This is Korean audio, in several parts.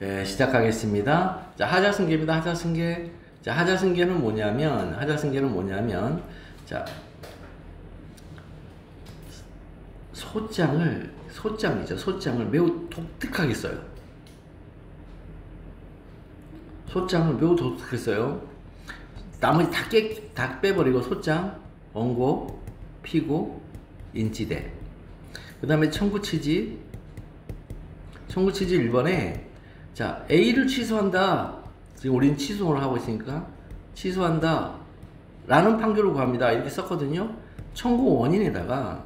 네, 시작하겠습니다. 자, 하자승계입니다. 하자승계. 자, 하자승계는 뭐냐면, 자, 소장을 매우 독특하게 써요. 소장을 매우 독특하게 써요. 나머지 다 빼버리고 소장, 원고, 피고, 인지대. 그 다음에 청구취지 1번에 자, A를 취소한다. 지금 우리는 취소를 하고 있으니까 취소한다 라는 판결을 구합니다. 이렇게 썼거든요. 청구 원인에다가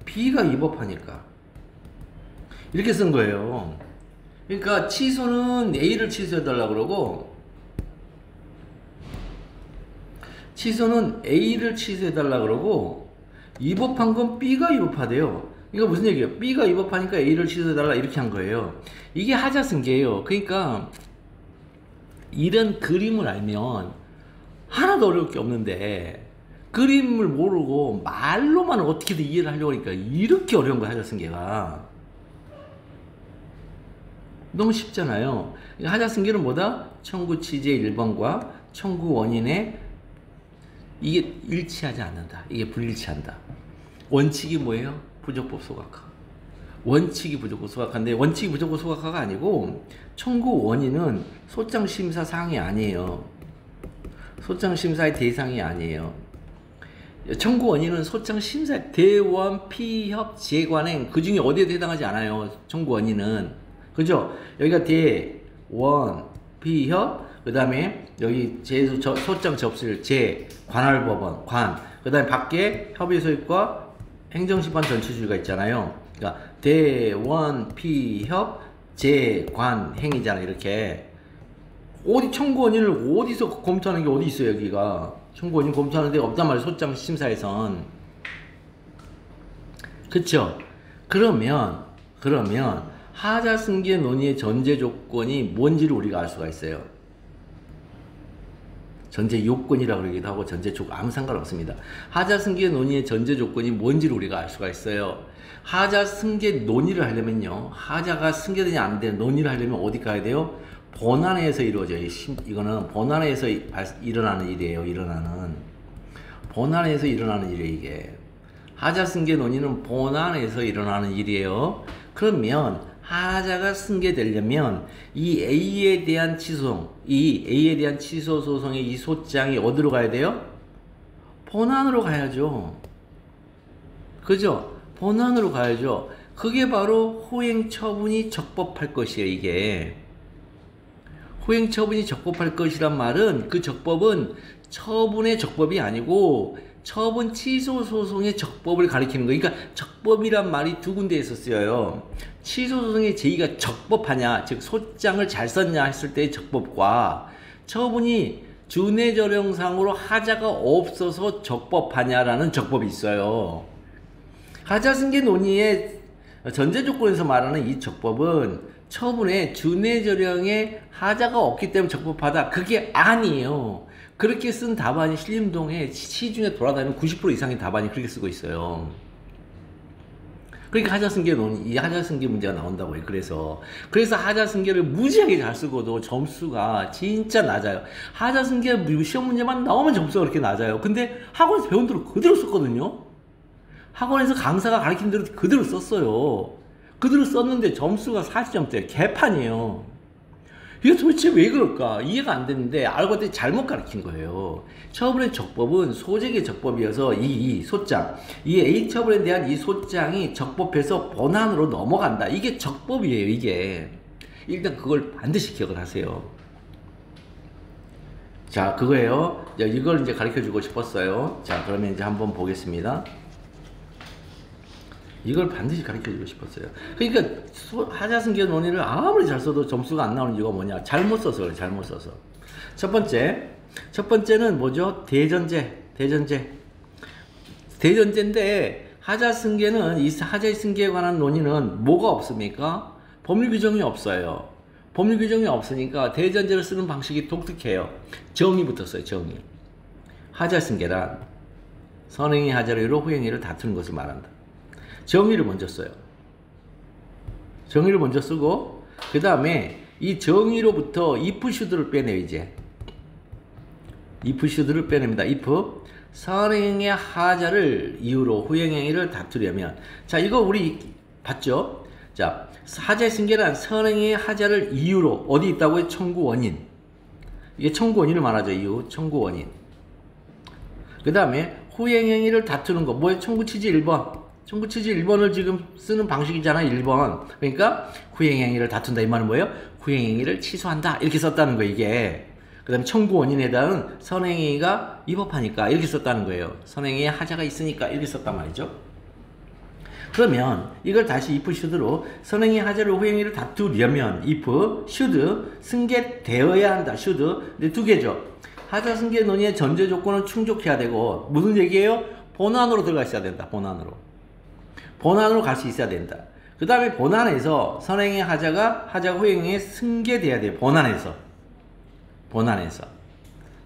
B가 위법하니까 이렇게 쓴 거예요. 그러니까 취소는 A를 취소해달라 그러고 위법한 건 B가 위법하대요. 이거 무슨 얘기예요? B가 위법하니까 A를 취소해달라 이렇게 한 거예요. 이게 하자승계예요. 그러니까 이런 그림을 알면 하나도 어려울 게 없는데 그림을 모르고 말로만 어떻게든 이해를 하려고 하니까 이렇게 어려운 거야. 하자승계가 너무 쉽잖아요. 하자승계는 뭐다? 청구 취지의 1번과 청구 원인의 이게 일치하지 않는다. 이게 불일치한다. 원칙이 뭐예요? 부적법 소각화. 원칙이 부적법 소각화인데 원칙이 부적법 소각화가 아니고 청구 원인은 소장심사 사항이 아니에요. 소장심사의 대상이 아니에요. 청구 원인은 소장심사 대원 피협 재관행 그 중에 어디에도 해당하지 않아요. 청구 원인은 그죠? 여기가 대원 피협 그 다음에 여기 소장 접수일 관할법원 그 다음에 밖에 협의소입과 행정심판 전체주의가 있잖아요. 그러니까 대원 피협 재관행이잖아. 이렇게 어디 청구원인을 어디서 검토하는 게 어디 있어요. 여기가 청구원인 검토하는 데가 없단 말이에요. 소장 심사에선. 그쵸? 그러면 하자승계 논의의 전제 조건이 뭔지를 우리가 알 수가 있어요. 전제 요건이라고 그러기도 하고 전제 조건 아무 상관없습니다. 하자승계 논의의 전제 조건이 뭔지를 우리가 알 수가 있어요. 하자승계 논의를 하려면요. 하자가 승계되냐 안 되냐 논의를 하려면 어디 가야 돼요? 본안에서 이루어져요. 이거는 본안에서 일어나는 일이에요. 본안에서 일어나는 일이에요. 이게 하자승계 논의는 본안에서 일어나는 일이에요. 그러면 하자가 승계되려면 이 A에 대한 취소 소송의 이 소장이 어디로 가야 돼요? 본안으로 가야죠. 그죠? 본안으로 가야죠. 그게 바로 호행처분이 적법할 것이에요. 이게 호행처분이 적법할 것이란 말은 그 적법은 처분의 적법이 아니고 처분 취소 소송의 적법을 가리키는 거예요. 그러니까 적법이란 말이 두 군데에서 쓰여요. 취소 소송의 제의가 적법하냐, 즉 소장을 잘 썼냐 했을 때의 적법과 처분이 준해저령상으로 하자가 없어서 적법하냐라는 적법이 있어요. 하자승계 논의의 전제 조건에서 말하는 이 적법은 처분에 준해저령에 하자가 없기 때문에 적법하다. 그게 아니에요. 그렇게 쓴 답안이 신림동에 시중에 돌아다니는 90% 이상의 답안이 그렇게 쓰고 있어요. 그러니까 하자승계 논의, 이 하자승계 문제가 나온다고요. 그래서 하자승계를 무지하게 잘 쓰고도 점수가 진짜 낮아요. 하자승계 시험 문제만 나오면 점수가 그렇게 낮아요. 근데 학원에서 배운 대로 그대로 썼거든요. 학원에서 강사가 가르친 대로 그대로 썼어요. 그대로 썼는데 점수가 40점대 개판이에요. 이게 도대체 왜 그럴까? 이해가 안 되는데 알고 봤더니 잘못 가르친 거예요. 처분의 적법은 소재의 적법이어서 이 A 처분에 대한 이 소장이 적법해서 본안으로 넘어간다. 이게 적법이에요. 이게 일단 그걸 반드시 기억을 하세요. 자, 그거예요. 이걸 이제 가르쳐 주고 싶었어요. 자, 그러면 이제 한번 보겠습니다. 이걸 반드시 가르쳐주고 싶었어요. 그러니까 하자승계 논의를 아무리 잘 써도 점수가 안 나오는 이유가 뭐냐? 잘못 써서 그래. 잘못 써서. 첫 번째는 뭐죠? 대전제인데 하자승계는 이 하자승계에 관한 논의는 뭐가 없습니까? 법률 규정이 없어요. 법률 규정이 없으니까 대전제를 쓰는 방식이 독특해요. 정의 붙었어요. 정의. 하자승계란 선행의 하자로 후행위를 다투는 것을 말한다. 정의를 먼저 써요. 정의를 먼저 쓰고 그 다음에 이 정의로부터 if should를 빼내요. 이제 if should를 빼냅니다. if 선행의 하자를 이유로 후행행위를 다투려면, 자 이거 우리 봤죠? 자 하자의 승계란 선행의 하자를 이유로 어디 있다고요? 청구 원인. 이게 청구 원인을 말하죠. 이유 청구 원인. 그 다음에 후행행위를 다투는 거 뭐예요? 청구 취지 1번. 청구 취지 1번을 지금 쓰는 방식이잖아. 1번. 그러니까 후행행위를 다툰다 이 말은 뭐예요? 후행행위를 취소한다 이렇게 썼다는 거예요. 이게 그 다음에 청구 원인에 해당은 선행행위가 위법하니까 이렇게 썼다는 거예요. 선행행위에 하자가 있으니까 이렇게 썼단 말이죠. 그러면 이걸 다시 if should로 선행의 하자를 후행행위를 다투려면 if should 승계되어야 한다. should 근데 두 개죠. 하자 승계 논의의 전제 조건을 충족해야 되고 무슨 얘기예요? 본안으로 들어가 있어야 된다. 본안으로 갈 수 있어야 된다. 그 다음에 본안에서 선행의 하자가 후행행위에 승계돼야 돼요. 본안에서.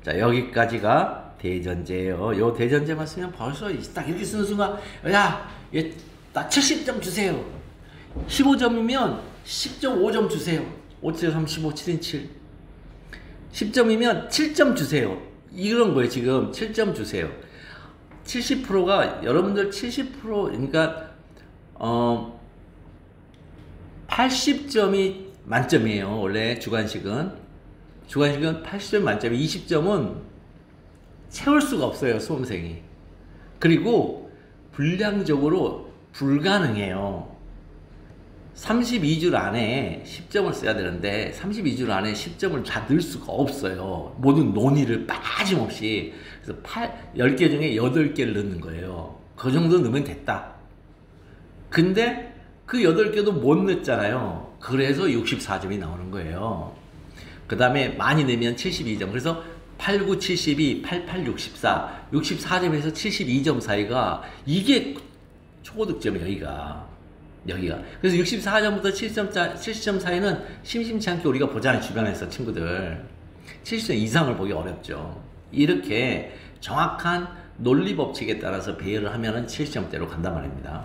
자 여기까지가 대전제예요. 요 대전제만 쓰면 벌써 딱 이렇게 쓰는 순간 야 나 70점 주세요. 15점이면 10.5점 주세요. 5.3 15 7인 7. 10점이면 7점 주세요. 이런 거예요. 지금 7점 주세요. 70%가 여러분들 70% 그러니까 80점이 만점이에요. 원래 주관식은 80점 만점에 20점은 채울 수가 없어요. 수험생이. 그리고 분량적으로 불가능해요. 32줄 안에 10점을 써야 되는데 32줄 안에 10점을 다 넣을 수가 없어요. 모든 논의를 빠짐없이. 그래서 10개 중에 8개를 넣는 거예요. 그 정도 넣으면 됐다. 근데 그 8개도 못 넣었잖아요. 그래서 64점이 나오는 거예요. 그 다음에 많이 넣으면 72점. 그래서 8, 9, 72, 88, 64, 64점에서 72점 사이가 이게 초고득점이에요. 여기가. 그래서 64점부터 70점 사이는 심심치 않게 우리가 보잖아요. 주변에서 친구들. 70점 이상을 보기 어렵죠. 이렇게 정확한 논리 법칙에 따라서 배열을 하면은 70점대로 간단 말입니다.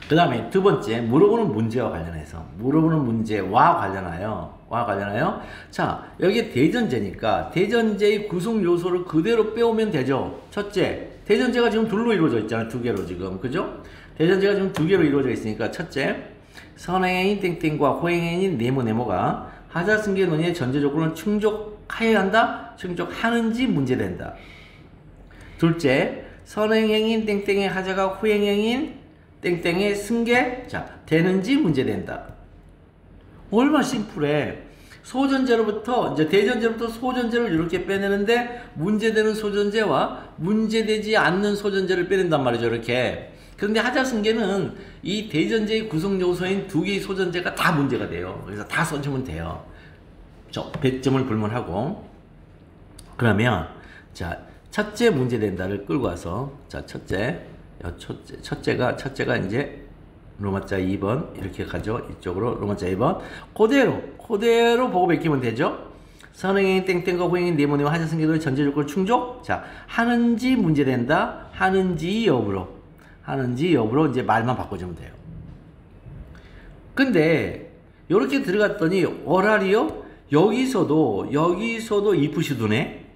그 다음에 두 번째, 물어보는 문제와 관련해서. 물어보는 문제와 관련하여. 자, 여기 대전제니까 대전제의 구성 요소를 그대로 빼오면 되죠. 첫째, 대전제가 지금 둘로 이루어져 있잖아요. 두 개로 지금. 그죠? 대전제가 지금 두 개로 이루어져 있으니까 첫째, 선행행인 땡땡과 호행행인 네모가 하자 승계 논의의 전제 조건을 충족하여야 한다? 충족하는지 문제된다. 둘째, 선행행인 땡땡의 하자가 후행행인 땡땡의 승계 되는지 문제된다. 얼마나 심플해. 소전제로부터 이제 대전제로부터 소전제를 이렇게 빼내는데 문제되는 소전제와 문제되지 않는 소전제를 빼낸단 말이죠. 이렇게. 그런데 하자 승계는 이 대전제의 구성 요소인 두 개의 소전제가 다 문제가 돼요. 그래서 다 써주면 돼요. 배점을 불문하고. 그러면 자 첫째 문제된다를 끌고 와서 자 첫째가 이제 로마자 2번 이렇게 가죠. 이쪽으로 로마자 2번 그대로 보고 베끼면 되죠. 선행행인 땡땡과 후행행인 네모네모 하자 승계도의 전제 조건을 충족 하는지 문제된다. 하는지 여부로 이제 말만 바꿔주면 돼요. 근데 이렇게 들어갔더니 어라리요 여기서도 if should네.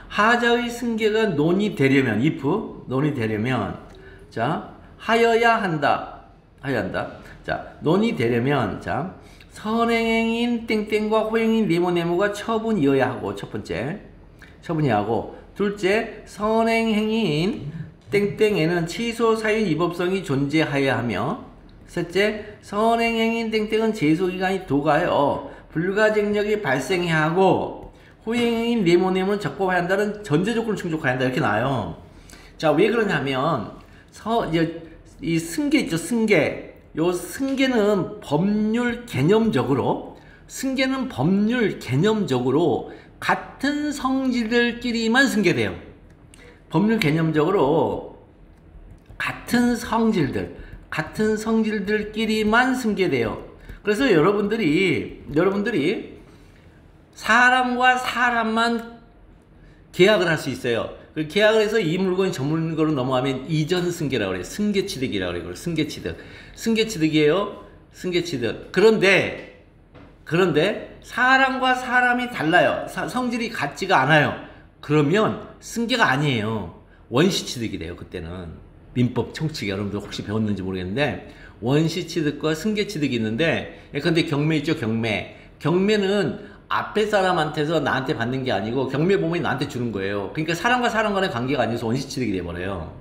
하자의 승계가 논의되려면 자 하여야 한다. 자 논의되려면 자 선행행인 땡땡과 후행인 네모가 처분이어야 하고 첫 번째 처분이어야 하고 둘째 선행행인 땡땡에는 취소 사유 위법성이 존재하여야 하며 셋째 선행행인 땡땡은 제소기간이 도가하여 불가쟁력이 발생해야 하고 후행행인 네모는 적법해야 한다는 전제조건을 충족해야 한다. 이렇게 나와요. 자, 왜 그러냐면 이 승계 있죠. 요 승계는 법률 개념적으로 같은 성질들끼리만 승계돼요. 법률 개념적으로 같은 성질들끼리만 승계돼요. 그래서 여러분들이 사람과 사람만 계약을 할 수 있어요. 그 계약을 해서 이 물건이 저 물건으로 넘어가면 이전 승계라고 그래요. 승계취득이라고 그래요. 승계취득이에요. 승계취득. 그런데 그런데 사람과 사람이 달라요. 성질이 같지가 않아요. 그러면 승계가 아니에요. 원시취득이 돼요. 그때는 민법 총칙 여러분들 혹시 배웠는지 모르겠는데 원시취득과 승계취득이 있는데 근데 경매 있죠. 경매는 앞에 사람한테서 나한테 받는 게 아니고 경매 보험이 나한테 주는 거예요. 그러니까 사람과 사람 간의 관계가 아니어서 원시취득이 돼버려요.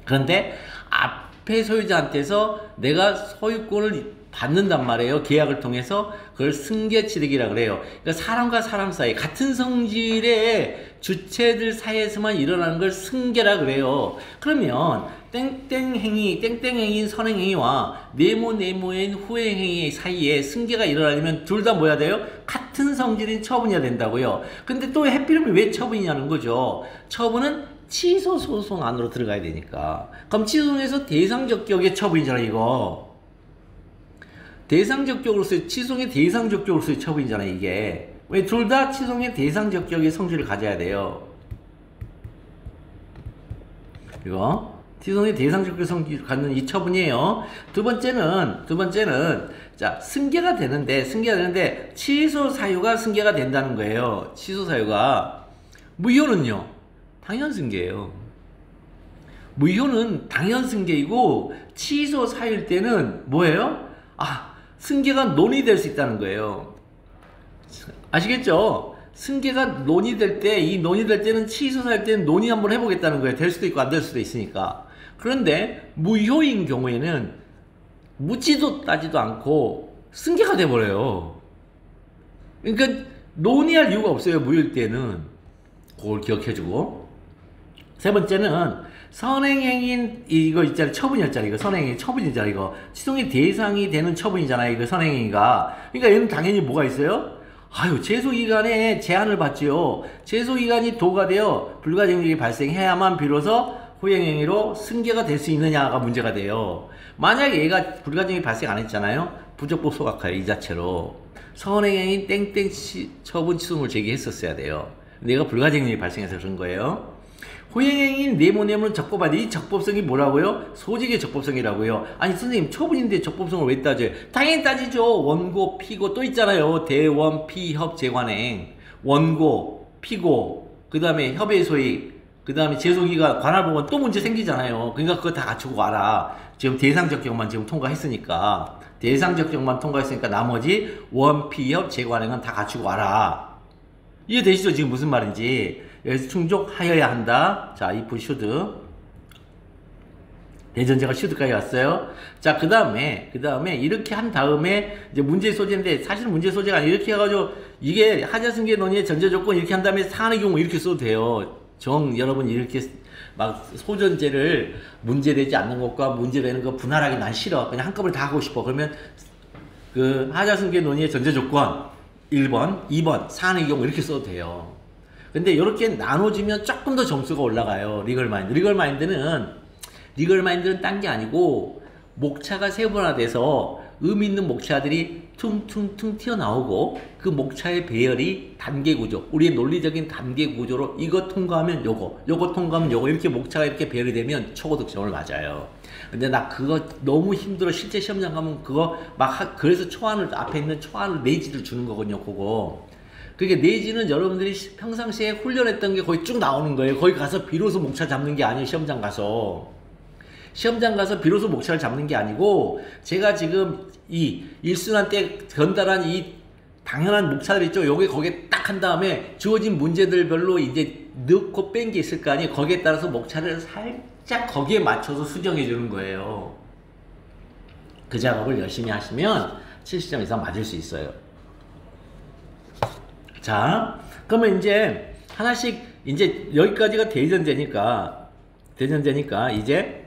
그런데 앞에 소유자한테서 내가 소유권을 받는단 말이에요. 계약을 통해서 그걸 승계취득이라 그래요. 그러니까 사람과 사람 사이 같은 성질의 주체들 사이에서만 일어나는 걸 승계라 그래요. 그러면 땡땡행위인 선행행위와 네모인 후행행위 사이에 승계가 일어나려면 둘 다 뭐야 돼요? 같은 성질인 처분이어야 된다고요. 근데 또 해필이면 왜 처분이냐는 거죠. 처분은 취소 소송 안으로 들어가야 되니까. 그럼 취소에서 대상적격의 처분이잖아 이거. 대상적격으로서의 취소의 대상적격으로서의 처분이잖아 이게. 왜 둘 다 취소의 대상적격의 성질을 가져야 돼요. 이거 취소의 대상적격 성질을 갖는 이 처분이에요. 두 번째는 자 승계가 되는데 취소 사유가 승계가 된다는 거예요. 취소 사유가 무효는요 당연 승계예요. 무효는 당연 승계이고 취소 사유일 때는 뭐예요? 승계가 논의될 수 있다는 거예요. 아시겠죠? 승계가 논의될 때, 이 논의될 때는 취소할 때는 논의 한번 해보겠다는 거예요. 될 수도 있고 안 될 수도 있으니까. 그런데 무효인 경우에는 묻지도 따지도 않고 승계가 돼버려요. 그러니까 논의할 이유가 없어요. 무효일 때는. 그걸 기억해주고. 세 번째는 선행행위인 이거 있잖아요. 처분이었잖아. 이거 선행행위 처분이잖아. 이거 취소의 대상이 되는 처분이잖아요. 이거 선행행위가. 그러니까 얘는 당연히 뭐가 있어요? 제소기간에 제한을 받지요. 제소기간이 도가되어 불가증력이 발생해야만 비로소 후행행위로 승계가 될 수 있느냐가 문제가 돼요. 만약에 얘가 불가증력이 발생 안 했잖아요. 부적법 소각하여 이 자체로 선행행위 땡땡 처분 취소를 제기했었어야 돼요. 근데 얘가 불가증력이 발생해서 그런 거예요. 후행행위인 네모는 적법한데 이 적법성이 뭐라고요? 소직의 적법성이라고요. 아니 선생님 처분인데 적법성을 왜 따져요? 당연히 따지죠. 원고, 피고 또 있잖아요. 대원, 피, 협, 재관행. 원고, 피고, 그 다음에 협의 소익, 그 다음에 제소기간, 관할법원 또 문제 생기잖아요. 그러니까 그거 다 갖추고 와라. 지금 대상적격만 지금 통과했으니까. 대상적격만 통과했으니까 나머지 원, 피, 협, 재관행은 다 갖추고 와라. 이해되시죠? 지금 무슨 말인지. 여기서 충족하여야 한다. 자, if should. 대전제가 should까지 왔어요. 자, 그 다음에 이렇게 한 다음에 이제 문제 소재인데 사실은 문제 소재가 아니라 이렇게 해가지고 이게 하자승계 논의의 전제조건 이렇게 한 다음에 사안의 경우 이렇게 써도 돼요. 여러분 이렇게 막 소전제를 문제되지 않는 것과 문제되는 거 분할하기 난 싫어. 그냥 한꺼번에 다 하고 싶어. 그러면 그 하자승계 논의의 전제조건 1번, 2번 사안의 경우 이렇게 써도 돼요. 근데 이렇게 나눠지면 조금 더 점수가 올라가요. 리걸마인드. 리걸마인드는 딴 게 아니고 목차가 세분화돼서 의미 있는 목차들이 퉁퉁퉁 튀어나오고 그 목차의 배열이 단계구조, 우리의 논리적인 단계구조로 이거 통과하면 요거 통과하면 요거 이렇게 목차가 이렇게 배열이 되면 초고득점을 맞아요. 근데 나 그거 너무 힘들어. 실제 시험장 가면 그거 그래서 초안을 앞에 있는 초안을 내지를 주는 거거든요. 그거. 그게 내지는 여러분들이 평상시에 훈련했던 게 거의 쭉 나오는 거예요. 거기 가서 비로소 목차 잡는 게 아니에요. 시험장 가서 비로소 목차를 잡는 게 아니고 제가 지금 이 일순환 때 전달한 이 당연한 목차들 있죠. 요게 거기에 딱 한 다음에 주어진 문제들별로 이제 넣고 뺀 게 있을 거 아니에요. 거기에 따라서 목차를 살짝 거기에 맞춰서 수정해 주는 거예요. 그 작업을 열심히 하시면 70점 이상 맞을 수 있어요. 자, 그러면 이제 하나씩 이제 여기까지가 대전제니까 이제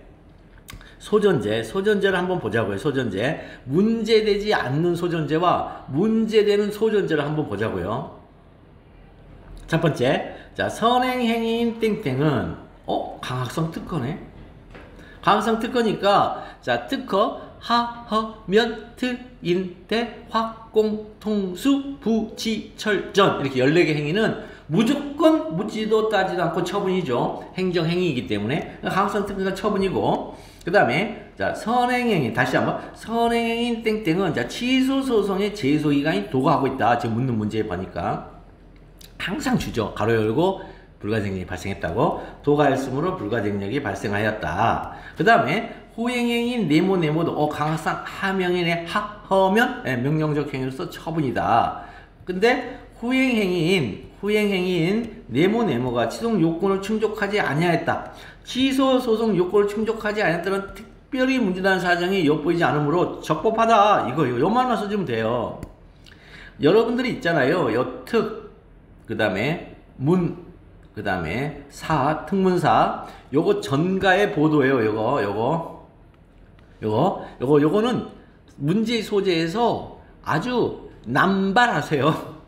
소전제를 한번 보자고요. 소전제. 문제되지 않는 소전제와 문제되는 소전제를 한번 보자고요. 첫 번째. 자, 선행행위인 땡땡은 강학성 특허네. 강학성 특허니까 자, 특허 하허면 특인대 확공통수 부지철전 이렇게 14개 행위는 무조건 묻지도 따지도 않고 처분이죠. 행정행위이기 때문에 강학성 특허가 처분이고 그 다음에 자, 선행행위 다시 한번 선행행위인 땡땡은 자 취소 소송의 제소기간이 도가하고 있다. 지금 묻는 문제에 보니까 항상 주죠. 가로 열고 불가증력이 발생했다고. 도가했으므로 불가증력이 발생하였다. 그 다음에 후행행위인 네모도 강학상 하명인의 하허면 명령적 행위로서 처분이다. 근데 후행행위인 네모가 취소 요건을 충족하지 아니하였다. 취소 소송 요건을 충족하지 아니했다는 특별히 문제되는 사정이 엿보이지 않으므로 적법하다. 이거 요만만 써주면 돼요. 여러분들이 있잖아요. 여특, 그 다음에 문, 그 다음에 사, 특문사. 요거 전가의 보도예요. 요거는 문제 소재에서 아주 남발하세요.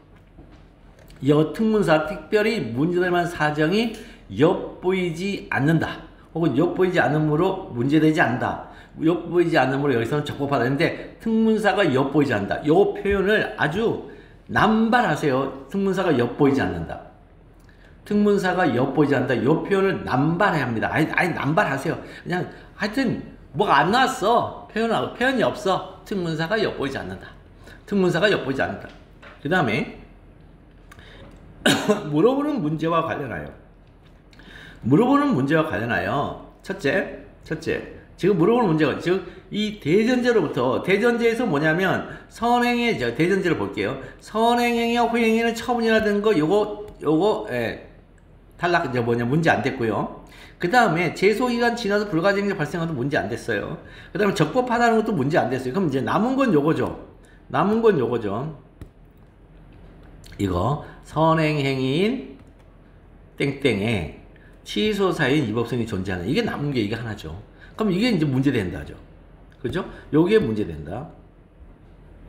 여특문사 특별히 문제될 만한 사정이 엿보이지 않는다. 혹은 엿보이지 않으므로 문제되지 않는다. 엿보이지 않으므로 여기서는 적법하다 했는데 특문사가 엿보이지 않는다. 요 표현을 아주 남발하세요. 특문사가 엿보이지 않는다. 특문사가 엿보이지 않는다. 요 표현을 남발해야 합니다. 아니 남발하세요. 그냥 하여튼 뭐가 안 나왔어. 표현이 없어. 특문사가 엿보이지 않는다. 특문사가 엿보이지 않는다. 그 다음에 물어보는 문제와 관련하여 첫째 지금 물어보는 문제가 즉 이 대전제에서 뭐냐면 선행의 대전제를 볼게요. 선행행위와 후행행위는 처분이라든 거 요거 탈락 문제 안 됐고요. 그 다음에 제소기간 지나서 불가증력 발생하도 문제 안 됐어요. 그 다음에 적법하다는 것도 문제 안 됐어요. 그럼 이제 남은 건 요거죠. 이거 선행행위인 땡땡에 취소 사유인 위법성이 존재하는 이게 남은 게 이게 하나죠. 그럼 이게 이제 문제된다죠. 그죠? 요게 문제된다.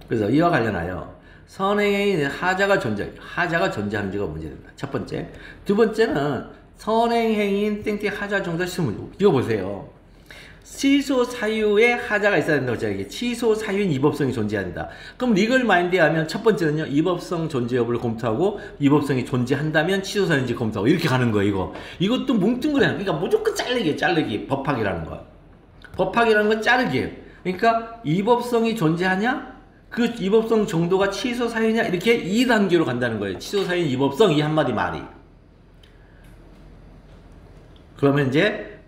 그래서 이와 관련하여 선행행위인 하자가 존재하는지가 문제된다. 첫 번째. 두 번째는 선행행위인 땡땡 하자 종사 시문. 이거 보세요. 취소 사유에 하자가 있어야 된다고 했잖아요. 취소 사유인 위법성이 존재한다. 그럼 리걸 마인드에 하면 첫 번째는요. 위법성 존재 여부를 검토하고 위법성이 존재한다면 취소 사유인지 검토하고 이렇게 가는 거예요. 이것도 뭉뚱그려. 그러니까 무조건 자르기. 법학이라는 거. 법학이라는 건 자르기예요. 그러니까 위법성이 존재하냐? 그 위법성 정도가 취소 사유냐? 이렇게 2단계로 간다는 거예요. 취소 사유인 위법성 이 한마디 말이. 그러면 이제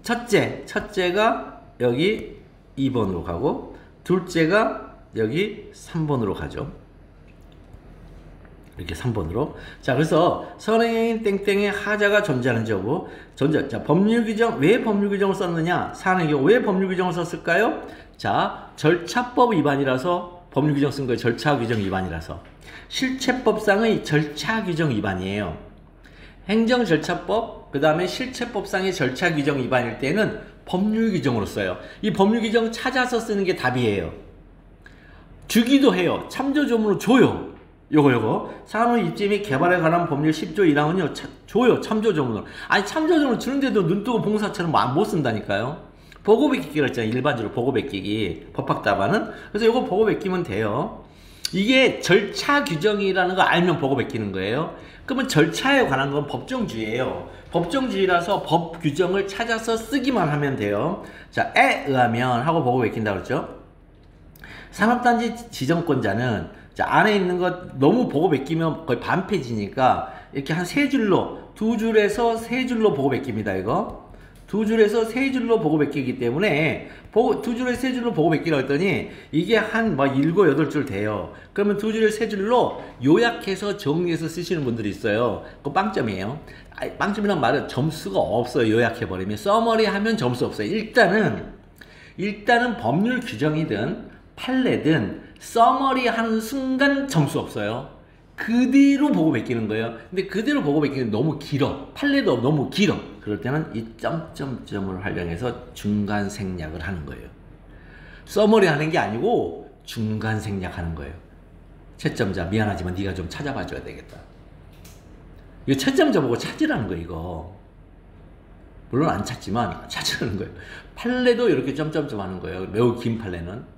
첫째가 여기 2번으로 가고 둘째가 여기 3번으로 가죠. 이렇게 3번으로. 자, 그래서 선행행위인 땡땡의 하자가 존재하는지 여부. 자, 법률 규정, 왜 법률 규정을 썼느냐? 사안의 경우 왜 법률 규정을 썼을까요? 자, 절차법 위반이라서 법률 규정 쓴 거예요. 절차 규정 위반이라서. 실체법상의 절차 규정 위반이에요. 행정절차법, 그 다음에 실체법상의 절차 규정 위반일 때는 법률 규정으로 써요. 이 법률 규정 찾아서 쓰는 게 답이에요. 주기도 해요. 참조조문으로 줘요. 요거. 산업 입지 및 개발에 관한 법률 10조 1항은요, 줘요. 참조조문으로. 아니, 참조조문을 주는데도 눈뜨고 봉사처럼 못 쓴다니까요. 보고 베끼기로 했잖아요. 일반적으로 보고 베끼기. 법학답안은. 그래서 요거 보고 베끼면 돼요. 이게 절차 규정이라는 거 알면 보고 베끼는 거예요. 그러면 절차에 관한 건 법정주의예요. 법정주의라서 법 규정을 찾아서 쓰기만 하면 돼요. 자, 에 의하면 하고 보고 베낀다고 그랬죠. 산업단지 지정권자는 자, 안에 있는 것 너무 보고 베끼면 거의 반 페이지니까 이렇게 한 3줄로 2줄에서 3줄로 보고 베낍니다. 이거 2줄에서 3줄로 보고 베끼기 때문에 2줄에서 3줄로 보고 베끼라고 했더니 이게 한 7, 8줄 돼요. 그러면 2줄에서 3줄로 요약해서 정리해서 쓰시는 분들이 있어요. 그거 빵점이에요. 빵점이란 말은 점수가 없어요. 요약해버리면. 서머리 하면 점수 없어요. 일단은 법률 규정이든 판례든 서머리 하는 순간 점수 없어요. 그대로 보고 베끼는 거예요. 근데 그대로 보고 베끼는 너무 길어. 판례도 너무 길어. 그럴 때는 이 점점점을 활용해서 중간 생략을 하는 거예요. 서머리 하는 게 아니고 중간 생략하는 거예요. 채점자 미안하지만 네가 좀 찾아봐 줘야 되겠다. 이거 채점자 보고 찾으라는 거예요. 이거 물론 안 찾지만 찾으라는 거예요. 판례도 이렇게 점점점 하는 거예요. 매우 긴 판례는.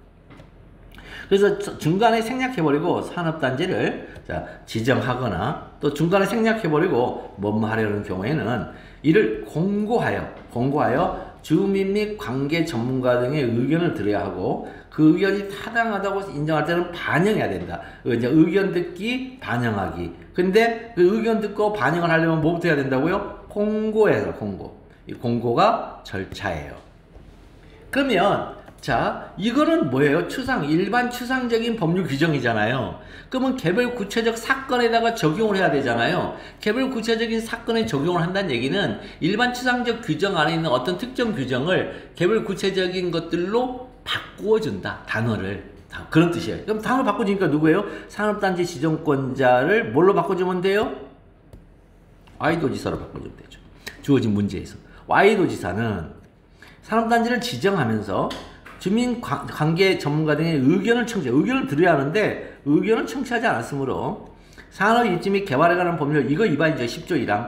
그래서 중간에 생략해버리고 산업단지를 지정하거나 또 중간에 생략해버리고 뭐뭐 하려는 경우에는 이를 공고하여 주민 및 관계 전문가 등의 의견을 들어야 하고 그 의견이 타당하다고 인정할 때는 반영해야 된다. 이제 의견 듣기, 반영하기. 근데 그 의견 듣고 반영을 하려면 뭐부터 해야 된다고요? 공고해서 공고. 이 공고가 절차예요. 그러면 자, 이거는 뭐예요? 일반 추상적인 법률 규정이잖아요. 그러면 개별 구체적 사건에다가 적용을 해야 되잖아요. 개별 구체적인 사건에 적용을 한다는 얘기는 일반 추상적 규정 안에 있는 어떤 특정 규정을 개별 구체적인 것들로 바꾸어준다. 단어를. 그런 뜻이에요. 그럼 단어를 바꿔주니까 누구예요? 산업단지 지정권자를 뭘로 바꿔주면 돼요? Y도지사로 바꿔주면 되죠. 주어진 문제에서. Y도지사는 산업단지를 지정하면서 주민관계 전문가 등의 의견을 들어야 하는데 의견을 청취하지 않았으므로 산업 입지 및 개발에 관한 법률 이거 위반이죠. 10조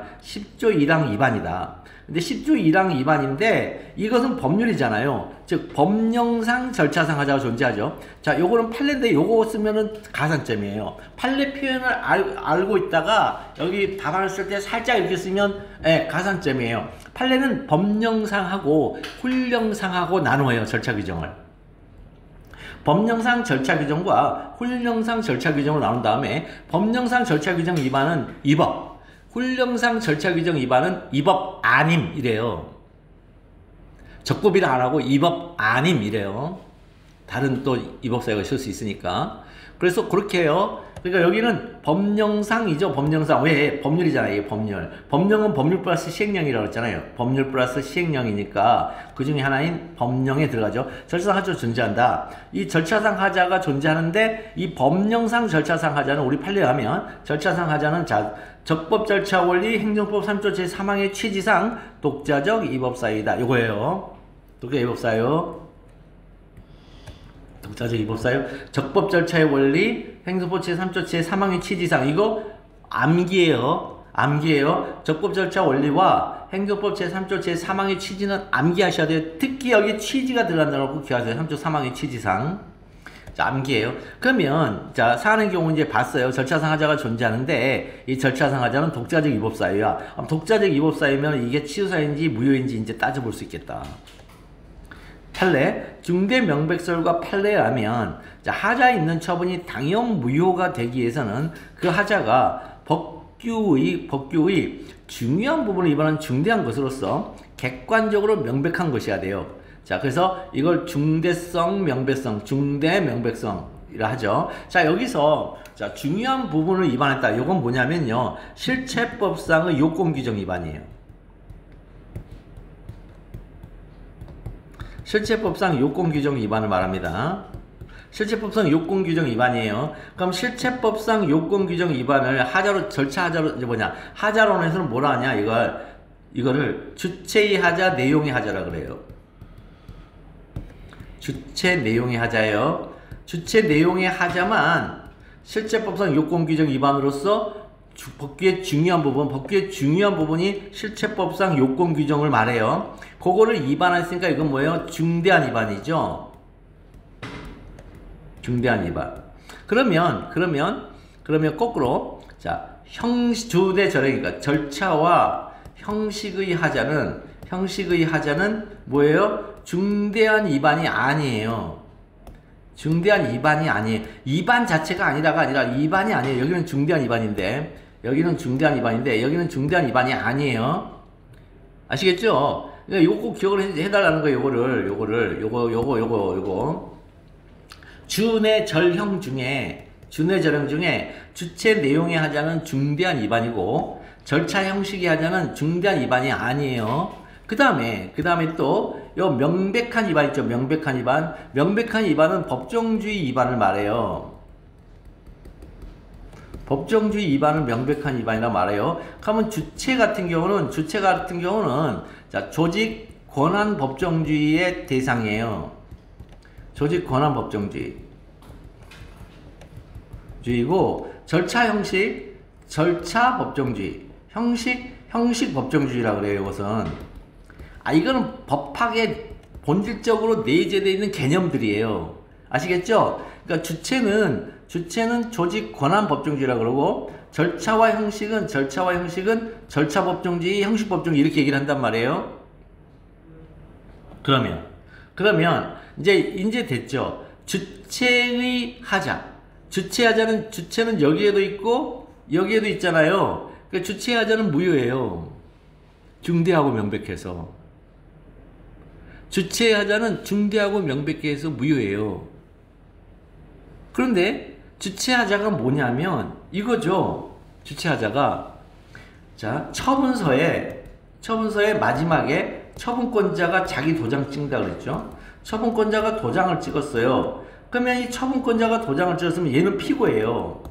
1항 위반이다. 근데 10조 1항 위반인데 이것은 법률이잖아요. 즉 법령상 절차상 하자가 존재하죠. 자, 요거는 판례인데 요거 쓰면은 가산점이에요. 판례 표현을 알고 있다가 여기 답안을 쓸 때 살짝 이렇게 쓰면 가산점이에요. 판례는 법령상하고 훈령상하고 나누어요. 절차 규정을. 법령상 절차 규정과 훈령상 절차 규정을 나눈 다음에 법령상 절차 규정 위반은 위법, 훈령상 절차 규정 위반은 위법 아님 이래요. 적법이라 안 하고 위법 아님 이래요. 다른 또 위법 사유가 있을 수 있으니까. 그래서 그렇게 해요. 그러니까 여기는 법령상이죠. 법령상. 왜? 법률이잖아요. 이게 법률. 법령은 법률 플러스 시행령이라고 했잖아요. 법률 플러스 시행령이니까 그 중에 하나인 법령에 들어가죠. 절차상 하자가 존재한다. 이 절차상 하자가 존재하는데 이 법령상 절차상 하자는 우리 판례에 하면 절차상 하자는 적법 절차 원리 행정법 3조 제3항의 취지상 독자적 위법사유이다. 요거예요. 독자적 위법사유. 독자적 위법사유. 적법 절차의 원리 행정법 제3조 제3항의 취지상. 이거 암기예요. 적법 절차 원리와 행정법 제3조 제3항의 취지는 암기하셔야 돼요. 특히 여기 취지가 들어간다고 기억하세요. 3조 3항의 취지상. 자, 암기예요. 그러면 자, 사안의 경우 이제 봤어요. 절차상 하자가 존재하는데 이 절차상 하자는 독자적 위법사유야. 독자적 위법사유면 이게 치유사유인지 무효인지 이제 따져볼 수 있겠다. 판례, 중대 명백설과 판례에 하면 하자에 있는 처분이 당연 무효가 되기 위해서는 그 하자가 법규의 중요한 부분을 위반한 중대한 것으로서 객관적으로 명백한 것이어야 돼요. 자, 그래서 이걸 중대성, 명백성, 중대 명백성이라 하죠. 자, 여기서 자, 중요한 부분을 위반했다. 이건 뭐냐면요, 실체법상의 요건 규정 위반이에요. 실체법상 요건 규정 위반을 말합니다. 실체법상 요건 규정 위반이에요. 그럼 실체법상 요건 규정 위반을 하자로, 절차 하자로, 이제 하자론에서는 뭐라 하냐, 이거를 주체의 하자, 내용의 하자라 그래요. 주체, 내용의 하자예요. 주체, 내용의 하자만 실체법상 요건 규정 위반으로서 법규의 중요한 부분이 실체법상 요건 규정을 말해요. 그거를 위반했으니까 이건 뭐예요? 중대한 위반이죠. 중대한 위반. 그러면 거꾸로 자, 주대 절행이니까 절차와 형식의 하자는 뭐예요? 중대한 위반이 아니에요. 중대한 위반이 아니에요. 위반 자체가 아니라가 아니라 위반이 아니에요. 여기는 중대한 위반인데 여기는 중대한 위반이 아니에요. 아시겠죠? 그러니까 요거 꼭 기억을 해달라는 거예요. 요거. 준의 절형 중에 주체 내용의 하자는 중대한 위반이고 절차 형식의 하자는 중대한 위반이 아니에요. 그 다음에 또 요 명백한 위반 있죠. 명백한 위반은 법정주의 위반을 말해요. 법정주의 위반은 명백한 위반이라 말해요. 그러면 주체 같은 경우는 자, 조직 권한 법정주의의 대상이에요. 조직 권한 법정주의고 절차 형식, 절차 법정주의, 형식 법정주의라고 그래요. 이것은 이거는 법학에 본질적으로 내재되어 있는 개념들이에요. 아시겠죠? 그러니까 주체는 조직 권한 법정주의라고 그러고 절차와 형식은 절차 법정주의, 형식 법정주의 이렇게 얘기를 한단 말이에요. 그러면 이제 됐죠. 주체의 하자. 주체는 여기에도 있고 여기에도 있잖아요. 그러니까 주체의 하자는 무효예요. 중대하고 명백해서. 주체의 하자는 중대하고 명백해서 무효예요. 그런데 주체 하자가 뭐냐면 이거죠. 주체 하자가 자, 처분서에 마지막에 처분권자가 자기 도장 찍는다 그랬죠. 처분권자가 도장을 찍었어요. 그러면 이 처분권자가 도장을 찍었으면 얘는 피고예요.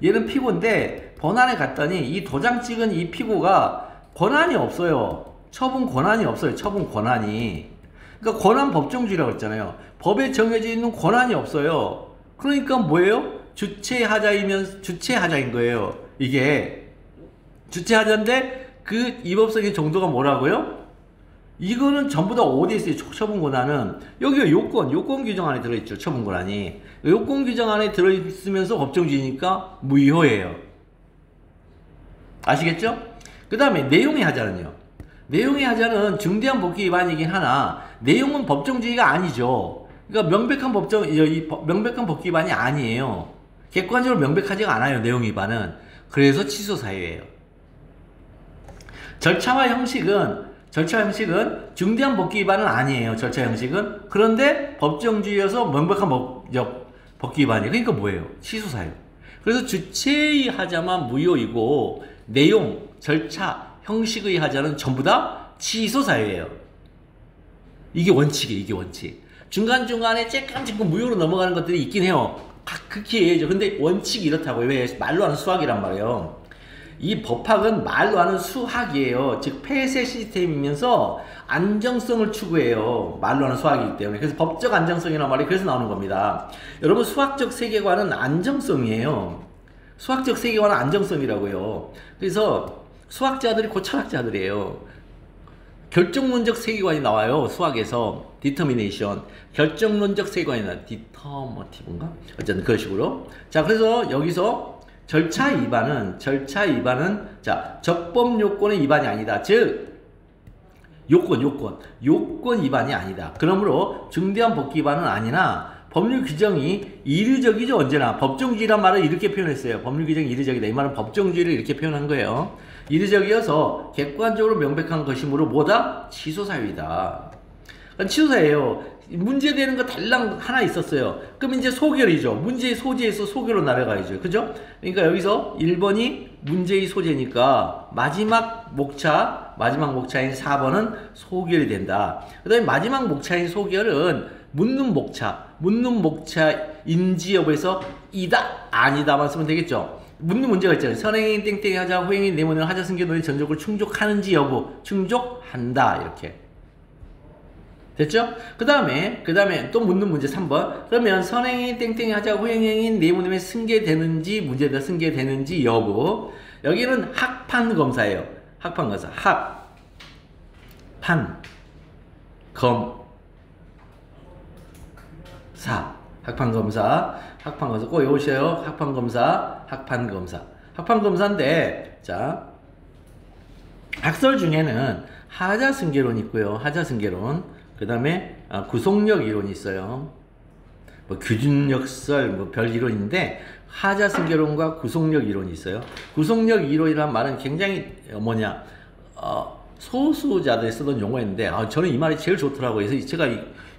얘는 피고인데 본안에 갔더니 이 도장 찍은 이 피고가 권한이 없어요. 처분 권한이 없어요. 처분 권한이. 그러니까 권한 법정주의라고 했잖아요. 법에 정해져 있는 권한이 없어요. 그러니까 뭐예요? 주체하자인 거예요. 이게 주체하자인데 그 위법성의 정도가 뭐라고요? 이거는 전부 다 어디에 있어요? 처분 권한은 여기가 요건 규정 안에 들어있죠. 처분 권한이 요건 규정 안에 들어있으면서 법정주의니까 무효예요. 아시겠죠? 그 다음에 내용의 하자는요. 내용의 하자는 중대한 법규 위반이긴 하나 내용은 법정주의가 아니죠. 그러니까 명백한 법규 위반이 아니에요. 객관적으로 명백하지가 않아요. 내용 위반은. 그래서 취소 사유예요. 절차와 형식은 중대한 법규 위반은 아니에요. 절차 형식은. 그런데 법정주의여서 명백한 법규 위반이에요. 그러니까 뭐예요? 취소 사유. 그래서 주체의 하자만 무효이고 내용, 절차, 형식의 하자는 전부 다 취소 사유예요. 이게 원칙이에요. 이게 원칙. 중간중간에 쬐끔쬐끔 무효로 넘어가는 것들이 있긴 해요. 극히 예외죠. 근데 원칙이 이렇다고요. 왜? 말로 하는 수학이란 말이에요. 이 법학은 말로 하는 수학이에요. 즉 폐쇄 시스템이면서 안정성을 추구해요. 말로 하는 수학이기 때문에. 그래서 법적 안정성이란 말이 그래서 나오는 겁니다. 여러분 수학적 세계관은 안정성이에요. 수학적 세계관은 안정성이라고요. 그래서 수학자들이 곧 철학자들이에요. 결정론적 세계관이 나와요. 수학에서 determination 결정론적 세계관이 나와요. determinative인가? 어쨌든 그런 식으로. 자, 그래서 여기서 절차 위반은 자, 적법 요건의 위반이 아니다. 즉 요건 위반이 아니다. 그러므로 중대한 법규 위반은 아니나 법률 규정이 이르적이죠. 언제나 법정주의란 말을 이렇게 표현했어요. 법률 규정이 이르적이다. 이 말은 법정주의를 이렇게 표현한 거예요. 이르적이어서 객관적으로 명백한 것이므로 뭐다? 취소사유이다. 취소사유예요. 문제되는 거 달랑 하나 있었어요. 그럼 이제 소결이죠. 문제의 소재에서 소결로 날아가야죠. 그죠? 그러니까 여기서 1번이 문제의 소재니까 마지막 목차인 4번은 소결이 된다. 그 다음에 마지막 목차인 소결은 묻는 목차인지 여부에서 이다 아니다만 쓰면 되겠죠. 묻는 문제가 있잖아요. 선행인 땡땡이 하자 호행인 내모는 하자 승계 논의 전적을 충족하는지 여부 충족한다 이렇게 됐죠? 그 다음에 또 묻는 문제 3번. 그러면 선행인 땡땡이 하자 호행인 내모님에 승계되는지 문제다 승계되는지 여부. 여기는 학판 검사예요. 학판 검사. 학판검사 꼭 외우셔요. 학판검사인데 자 학설 중에는 하자승계론이 있고요. 하자승계론 그 다음에 구속력 이론이 있어요. 뭐 규준역설 뭐 별 이론인데 하자승계론과 구속력 이론이 있어요. 구속력 이론이란 말은 굉장히 소수자들이 쓰던 용어였는데 저는 이 말이 제일 좋더라고요. 그래서 제가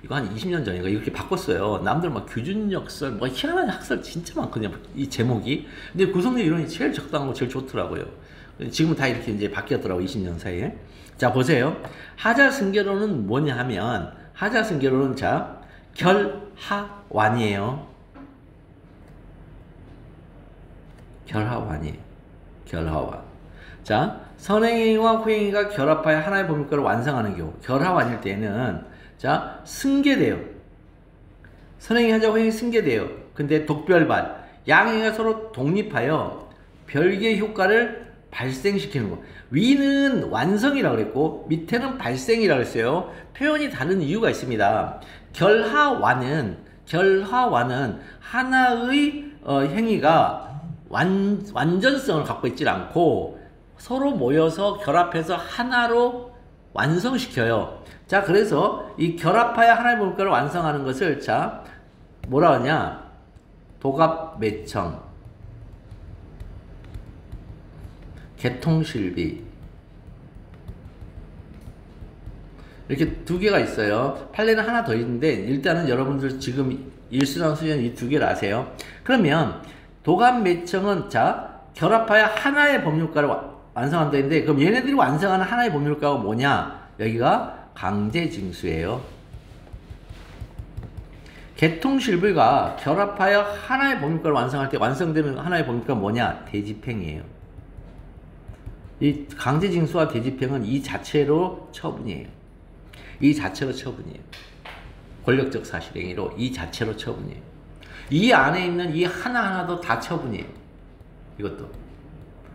이거 한 20년 전인가 이렇게 바꿨어요. 남들 막 규준역설 뭐 희한한 학설 진짜 많거든요. 이 제목이. 근데 구속력 이론이 제일 적당하고 제일 좋더라고요. 지금은 다 이렇게 이제 바뀌었더라고요. 20년 사이에. 자 보세요. 하자승계론은 뭐냐 하면 하자승계론은 자 결하완이에요. 결하완. 자 선행행위와 후행위가 결합하여 하나의 법률과를 완성하는 경우 결하완일 때는 자 승계돼요. 선행행위 하자 후행위 승계돼요. 근데 독별발 양행위가 서로 독립하여 별개의 효과를 발생시키는 거. 위는 완성이라고 그랬고 밑에는 발생이라고 했어요. 표현이 다른 이유가 있습니다. 결하완은 하나의 행위가 완전성을 갖고 있지 않고 서로 모여서 결합해서 하나로 완성시켜요. 자, 그래서 이 결합하여 하나의 법률가를 완성하는 것을 자, 뭐라 하냐? 도갑매청, 개통실비 이렇게 두 개가 있어요. 판례는 하나 더 있는데 일단은 여러분들 지금 일수랑 수련 이 두 개를 아세요. 그러면 도갑매청은 자, 결합하여 하나의 법률가를 완성한다 했는데 그럼 얘네들이 완성하는 하나의 법률가가 뭐냐? 여기가 강제징수예요. 개통실비가 결합하여 하나의 법률가를 완성할 때 완성되는 하나의 법률가가 뭐냐? 대집행이에요. 이 강제징수와 대집행은 이 자체로 처분이에요. 이 자체로 처분이에요. 권력적 사실행위로 이 자체로 처분이에요. 이 안에 있는 이 하나하나도 다 처분이에요. 이것도.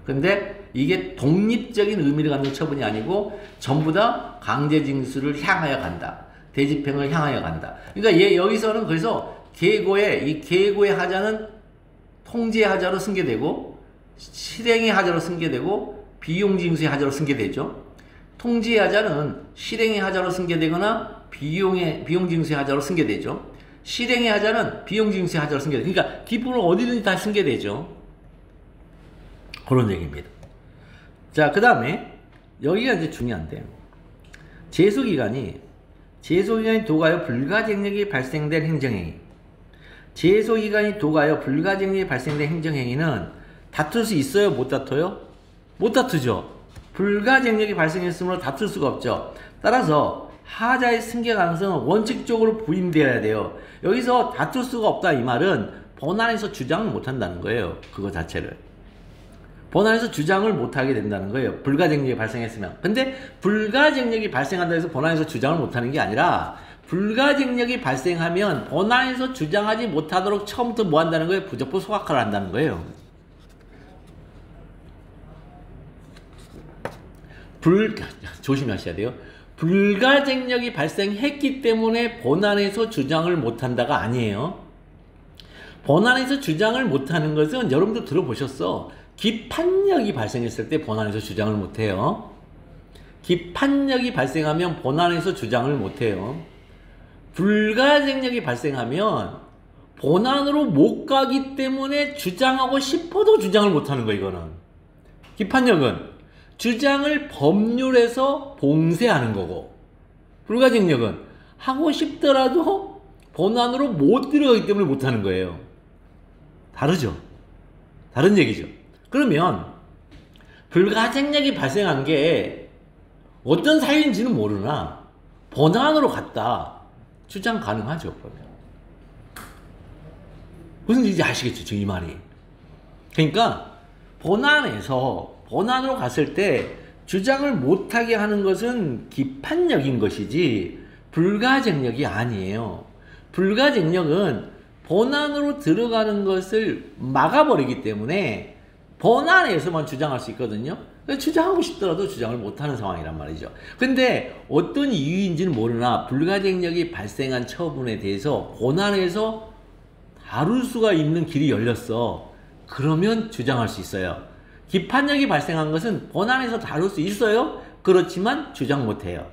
근데 이게 독립적인 의미를 갖는 처분이 아니고 전부 다 강제징수를 향하여 간다. 대집행을 향하여 간다. 그러니까 얘 여기서는 그래서 이 계고의 하자는 통지의 하자로 승계되고 실행의 하자로 승계되고 비용징수의 하자로 승계되죠. 통지의 하자는 실행의 하자로 승계되거나 비용징수의 하자로 승계되죠. 실행의 하자는 비용징수의 하자로 승계되죠. 그러니까 기쁨은 어디든지 다 승계되죠. 그런 얘기입니다. 자, 그 다음에 여기가 이제 중요한데 제소기간이 도가여 불가쟁력이 발생된 행정행위. 제소기간이 도가여 불가쟁력이 발생된 행정행위는 다툴 수 있어요? 못 다퉈요? 못 다투죠. 불가쟁력이 발생했으므로 다툴 수가 없죠. 따라서 하자의 승계 가능성은 원칙적으로 부인되어야 돼요. 여기서 다툴 수가 없다 이 말은 본안에서 주장을 못한다는 거예요. 그거 자체를. 본안에서 주장을 못하게 된다는 거예요. 불가쟁력이 발생했으면. 근데 불가쟁력이 발생한다 해서 본안에서 주장을 못하는 게 아니라 불가쟁력이 발생하면 본안에서 주장하지 못하도록 처음부터 뭐 한다는 거예요? 부적법 소각화를 한다는 거예요. 조심하셔야 돼요. 불가쟁력이 발생했기 때문에 본안에서 주장을 못한다가 아니에요. 본안에서 주장을 못하는 것은 여러분도 들어보셨어. 기판력이 발생했을 때 본안에서 주장을 못해요. 기판력이 발생하면 본안에서 주장을 못해요. 불가쟁력이 발생하면 본안으로 못 가기 때문에 주장하고 싶어도 주장을 못하는 거예요. 이거는. 기판력은 주장을 법률에서 봉쇄하는 거고 불가쟁력은 하고 싶더라도 본안으로 못 들어가기 때문에 못하는 거예요. 다르죠? 다른 얘기죠. 그러면 불가쟁력이 발생한 게 어떤 사유인지는 모르나 본안으로 갔다 주장 가능하죠. 그러면 무슨 얘기인지 아시겠죠? 지금 이 말이. 그러니까 본안으로 갔을 때 주장을 못하게 하는 것은 기판력인 것이지 불가쟁력이 아니에요. 불가쟁력은 본안으로 들어가는 것을 막아버리기 때문에 본안에서만 주장할 수 있거든요. 주장하고 싶더라도 주장을 못하는 상황이란 말이죠. 근데 어떤 이유인지는 모르나 불가쟁력이 발생한 처분에 대해서 본안에서 다룰 수가 있는 길이 열렸어. 그러면 주장할 수 있어요. 기판력이 발생한 것은 본안에서 다룰 수 있어요. 그렇지만 주장 못해요.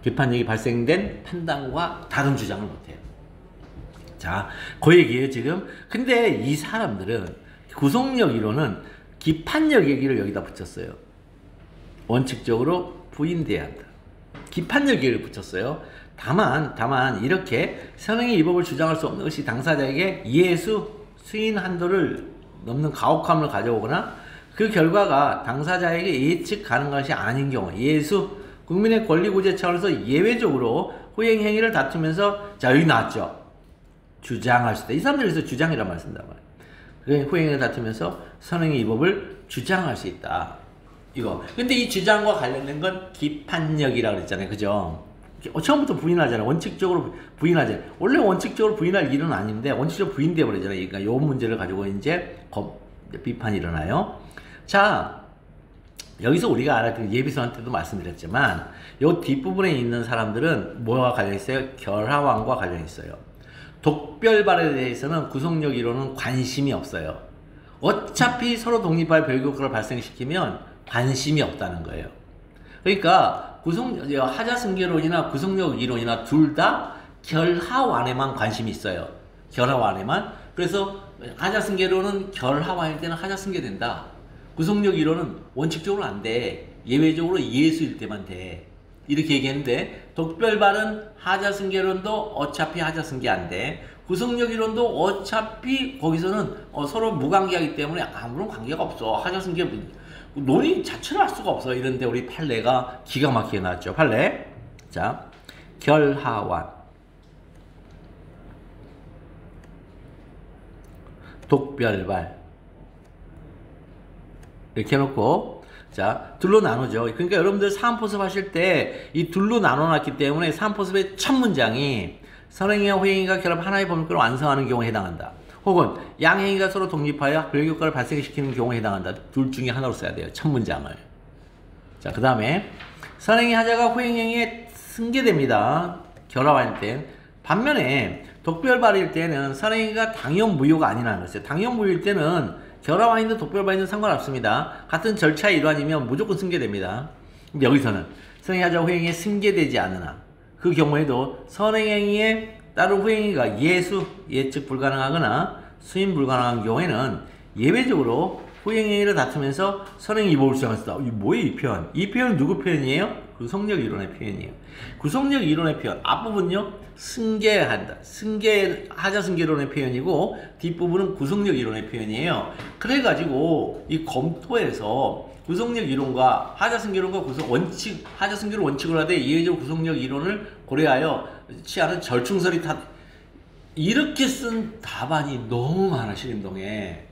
기판력이 발생된 판단과 다른 주장을 못해요. 자, 그 얘기예요 지금. 근데 이 사람들은 구속력 이론은 기판력 얘기를 여기다 붙였어요. 원칙적으로 부인돼야 한다. 기판력 얘기를 붙였어요. 다만 이렇게 선행의 위법을 주장할 수 없는 것이 당사자에게 예수 수인 한도를 넘는 가혹함을 가져오거나 그 결과가 당사자에게 예측 가능한 것이 아닌 경우 예수 국민의 권리 구제 차원에서 예외적으로 후행 행위를 다투면서 자 여기 나왔죠. 주장할 수 있다. 이 사람들이 그래서 주장이란 말을 쓴단 말이에요. 후행 행위를 다투면서 선행의 위법을 주장할 수 있다. 이거. 근데 이 주장과 관련된 건 기판력이라고 그랬잖아요. 그죠? 처음부터 부인하잖아요. 원칙적으로 부인하잖아요. 원래 원칙적으로 부인할 일은 아닌데 원칙적으로 부인되어 버리잖아요. 그러니까 요 문제를 가지고 이제 비판이 일어나요. 자, 여기서 우리가 알았던 예비선한테도 말씀드렸지만 요 뒷부분에 있는 사람들은 뭐와 관련 있어요? 결하왕과 관련 있어요. 독별발에 대해서는 구속력 이론은 관심이 없어요. 어차피 서로 독립할 별교권을 발생시키면 관심이 없다는 거예요. 그러니까 하자승계론이나 구속력 이론이나 둘 다 결하완에만 관심이 있어요. 결하완에만. 그래서 하자승계론은 결하완일 때는 하자승계된다. 구속력 이론은 원칙적으로 안 돼. 예외적으로 예수일 때만 돼. 이렇게 얘기했는데 독별발은 하자승계론도 어차피 하자승계 안 돼. 구속력 이론도 어차피 거기서는 서로 무관계하기 때문에 아무런 관계가 없어. 하자승계 논의 자체를 할 수가 없어. 이런데 우리 판례가 기가 막히게 나왔죠. 판례. 자, 결하완, 독별발 이렇게 해놓고 자 둘로 나누죠. 그러니까 여러분들 사안포섭 하실 때 이 둘로 나눠놨기 때문에 사안포섭의 첫 문장이 선행이와 후행이가 결합 하나의 법률권을 완성하는 경우에 해당한다. 혹은 양행위가 서로 독립하여 별효과를 발생시키는 경우에 해당한다. 둘 중에 하나로 써야 돼요. 첫 문장을. 자, 그 다음에 선행이 하자가 후행행위에 승계됩니다. 결합할 때. 반면에 독별발일 때는 선행이가 당연무효가 아니라는 것이죠. 당연무효일 때는 결합화인도 독별발인도 상관없습니다. 같은 절차의 일환이면 무조건 승계됩니다. 여기서는 선행이 하자가 후행행위에 승계되지 않으나 그 경우에도 선행행위에 따른 후행위가 예측 불가능하거나 수임 불가능한 경우에는 예외적으로 후행행위를 다투면서 선행위 이법을 주장했다. 이 뭐예요, 이 표현? 이 표현은 누구 표현이에요? 구속력 이론의 표현이에요. 구속력 이론의 표현 앞부분요 승계한다. 하자승계론의 표현이고 뒷부분은 구속력 이론의 표현이에요. 그래가지고 이 검토에서 구속력 이론과 하자승계론과 하자승계를 원칙으로 하되 예외적으로 구속력 이론을 고려하여 취하는 절충설이 이렇게 쓴 답안이 너무 많아, 신림동에.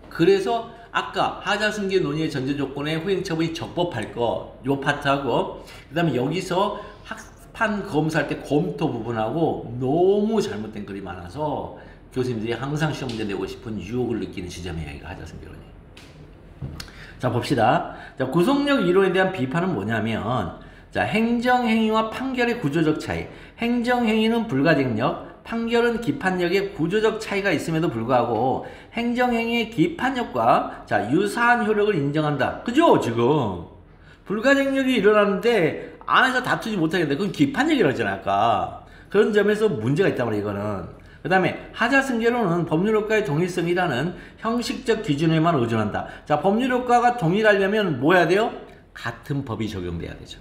그래서 아까 하자승계 논의의 전제 조건에 후행처분이 적법할 거, 요 파트하고, 그 다음에 여기서 학판 검사할 때 검토 부분하고 너무 잘못된 글이 많아서 교수님들이 항상 시험 문제 내고 싶은 유혹을 느끼는 지점이에요, 이거 하자승계론이. 자, 봅시다. 자, 구속력 이론에 대한 비판은 뭐냐면, 자, 행정행위와 판결의 구조적 차이. 행정행위는 불가증력, 판결은 기판력의 구조적 차이가 있음에도 불구하고 행정행위의 기판력과 자, 유사한 효력을 인정한다. 그죠? 지금 불가증력이 일어나는데 안에서 다투지 못하겠는데 그건 기판력이라고 했잖아요, 아까. 그런 점에서 문제가 있단 말이에요, 이거는. 그 다음에 하자승계론은 법률효과의 동일성이라는 형식적 기준에만 의존한다. 자, 법률효과가 동일하려면 뭐 해야 돼요? 같은 법이 적용돼야 되죠.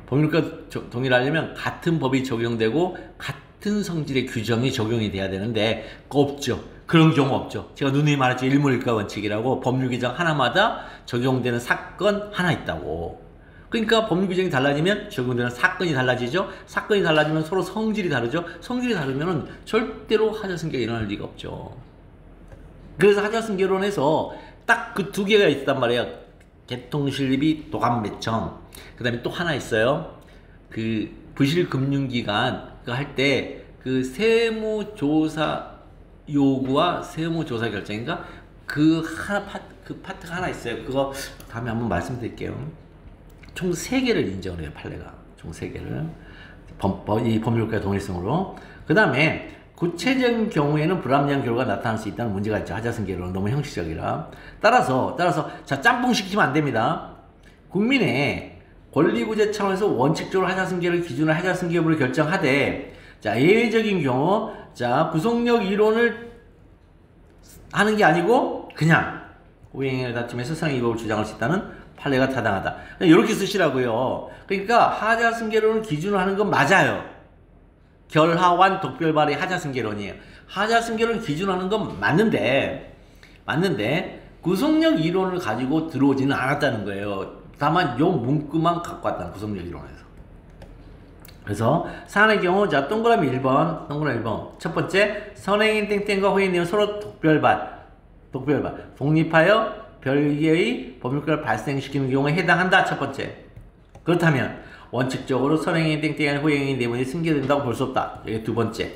법률효과 동일하려면 같은 법이 적용되고 같은 성질의 규정이 적용이 돼야 되는데 그거 없죠. 그런 경우 없죠. 제가 누누이 말했죠. 일물일가 원칙이라고 법률 규정 하나마다 적용되는 사건 하나 있다고. 그러니까 법률 규정이 달라지면 적용되는 사건이 달라지죠. 사건이 달라지면 서로 성질이 다르죠. 성질이 다르면은 절대로 하자승계가 일어날 리가 없죠. 그래서 하자승계론에서 딱 그 두 개가 있단 말이에요. 개통실립이 도감매청. 그 다음에 또 하나 있어요. 그 부실금융기관 할 때 그 세무조사 요구와 세무조사 결정인가? 그 파트가 하나 있어요. 그거 다음에 한번 말씀드릴게요. 총 3개를 인정을 해요, 판례가. 총 3개를. 이 법률효과의 동일성으로. 그 다음에 구체적인 경우에는 불합리한 결과가 나타날 수 있다는 문제가 있죠. 하자승계론은 너무 형식적이라. 따라서 자, 짬뽕 시키면 안 됩니다. 국민의 권리구제 차원에서 원칙적으로 하자승계를 기준으로 하자승계 여부를 결정하되, 자, 예외적인 경우, 자, 구속력 이론을 하는 게 아니고 그냥 후행을 다툼해서 선행 이법을 주장할 수 있다는 판례가 타당하다. 이렇게 쓰시라고요. 그러니까 하자승계론을 기준으로 하는 건 맞아요. 결하완 독별발의 하자승계론이에요. 하자승계론을 기준으로 하는 건 맞는데 구속력 이론을 가지고 들어오지는 않았다는 거예요. 다만 요 문구만 갖고 왔다는 구속력 이론에서. 그래서 사안의 경우, 자, 동그라미 1번. 첫 번째, 선행인 땡땡과 후행인은 서로 독별발, 독립하여 별개의 법률권을 발생시키는 경우에 해당한다. 첫 번째. 그렇다면 원칙적으로 선행인 땡땡이 후행인 내문이 승계된다고 볼 수 없다. 이게 두 번째.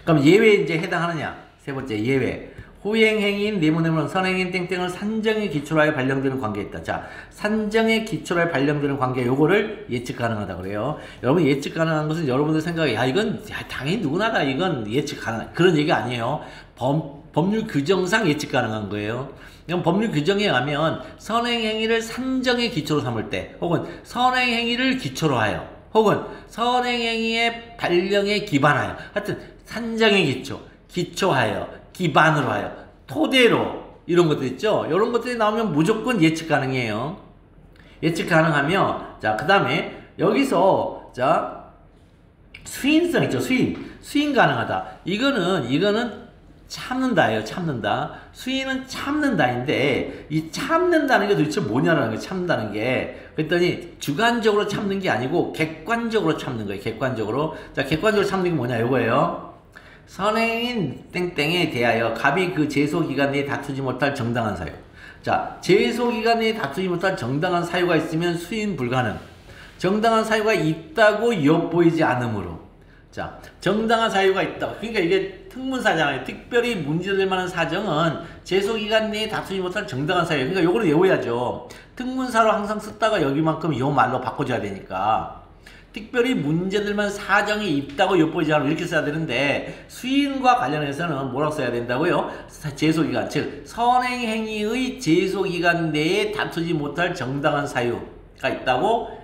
그럼 예외에 이제 해당하느냐? 세 번째, 예외. 후행행위인 내문에는 선행인 땡땡을 산정에 기초로 하여 발령되는 관계에 있다. 자, 산정에 기초로 하여 발령되는 관계, 요거를 예측 가능하다 그래요. 여러분, 예측 가능한 것은 여러분들 생각에, 야, 이건 당연히 누구나다 이건 예측 가능, 그런 얘기 아니에요. 법률 규정상 예측 가능한 거예요. 그럼 법률 규정에 의하면 선행행위를 산정의 기초로 삼을 때, 혹은 선행행위를 기초로 하여, 혹은 선행행위의 발령에 기반하여, 하여튼 산정의 기초, 기초하여, 기반으로 하여, 토대로, 이런 것들 있죠. 이런 것들이 나오면 무조건 예측 가능해요. 예측 가능하며, 자, 그 다음에 여기서, 자, 수인성 있죠. 수인 가능하다. 이거는 참는다예요. 참는다. 수인은 참는다인데, 이 참는다는 게 도대체 뭐냐라는 거예요. 참는다는 게. 그랬더니 주관적으로 참는 게 아니고 객관적으로 참는 거예요. 객관적으로. 자, 객관적으로 참는 게 뭐냐 이거예요. 선행인 땡땡에 대하여 갑이 그 제소기간 내에 다투지 못할 정당한 사유. 자, 제소기간 내에 다투지 못할 정당한 사유가 있으면 수인 불가능. 정당한 사유가 있다고 엿보이지 않으므로. 자, 정당한 사유가 있다. 그러니까 이게 특문사잖아요. 특별히 문제될 만한 사정은 제소기간 내에 다투지 못할 정당한 사유. 그러니까 요거를 외워야죠. 특문사로 항상 쓰다가 여기만큼 요 말로 바꿔줘야 되니까. 특별히 문제될 만한 사정이 있다고 엿보이지 않으면 이렇게 써야 되는데, 수인과 관련해서는 뭐라고 써야 된다고요? 제소기간, 즉 선행행위의 제소기간 내에 다투지 못할 정당한 사유가 있다고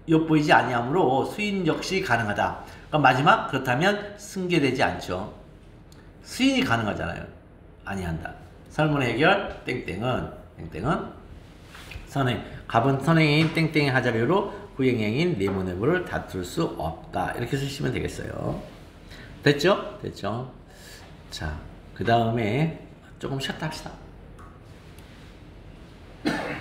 엿보이지 아니하므로 수인 역시 가능하다. 그럼 마지막, 그렇다면 승계되지 않죠. 수인이 가능하잖아요. 아니한다. 설문의 해결 땡땡은 갑은 선행행위인 땡땡의 하자료로 후행행위인 내무내부를 다툴 수 없다. 이렇게 쓰시면 되겠어요. 됐죠? 됐죠? 자, 그 다음에 조금 쉬었다 합시다.